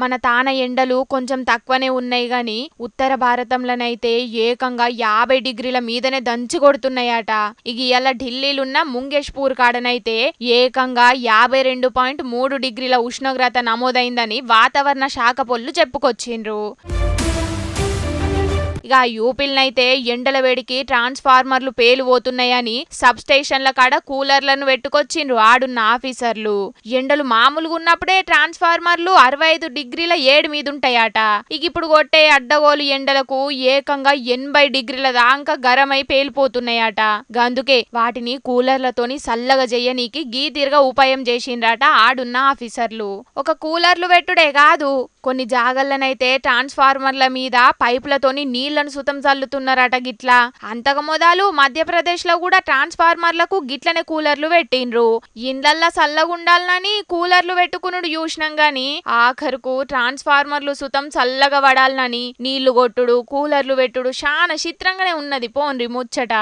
మన తాన ఎండలు కొంచెం తక్కువనే ఉన్నాయి గాని ఉత్తర భారతంలోనైతే ఏకంగా 50 డిగ్రీల మీదనే దంచి కొడుతున్నాయట. ఇక ఇలా ఢిల్లీలున్న ముంగేష్పూర్ కాడనైతే ఏకంగా 52.3 డిగ్రీల ఉష్ణోగ్రత నమోదైందని వాతావరణ శాఖ పొల్లు చెప్పుకొచ్చిండ్రు. ఇక యూపీలనైతే ఎండల వేడికి ట్రాన్స్ఫార్మర్లు పేలిపోతున్నాయని సబ్ స్టేషన్ల కాడ కూలర్లను పెట్టుకొచ్చిండ్రు ఆడున్న ఆఫీసర్లు. ఎండలు మామూలుగా ఉన్నప్పుడే ట్రాన్స్ఫార్మర్లు 65 డిగ్రీల 7 మీద ఉంటాయట. ఇక ఇప్పుడు కొట్టే అడ్డగోలు ఎండలకు ఏకంగా 80 డిగ్రీల దాకా గరమై పేలిపోతున్నాయట. అందుకే వాటిని కూలర్లతోని సల్లగా చెయ్యనీకి గీతిరిగా ఉపాయం చేసిండ్రట ఆడున్న ఆఫీసర్లు. ఒక కూలర్లు పెట్టుడే కాదు, కొన్ని జాగల్లనైతే ట్రాన్స్ఫార్మర్ల మీద పైపులతోని నీళ్లను సుతం చల్లుతున్నారట. గిట్లా అంతకు మొదలు మధ్యప్రదేశ్ లో కూడా ట్రాన్స్ఫార్మర్లకు గిట్లనే కూలర్లు పెట్టిండ్రు. ఇండ్లల్లా చల్లగుండాలని కూలర్లు పెట్టుకునుడు చూసినాం గాని ఆఖరుకు ట్రాన్స్ఫార్మర్లు సుతం చల్లగా పడాలని నీళ్లు కొట్టుడు కూలర్లు పెట్టుడు చాలా చిత్రంగానే ఉన్నది పోన్రి ముచ్చట.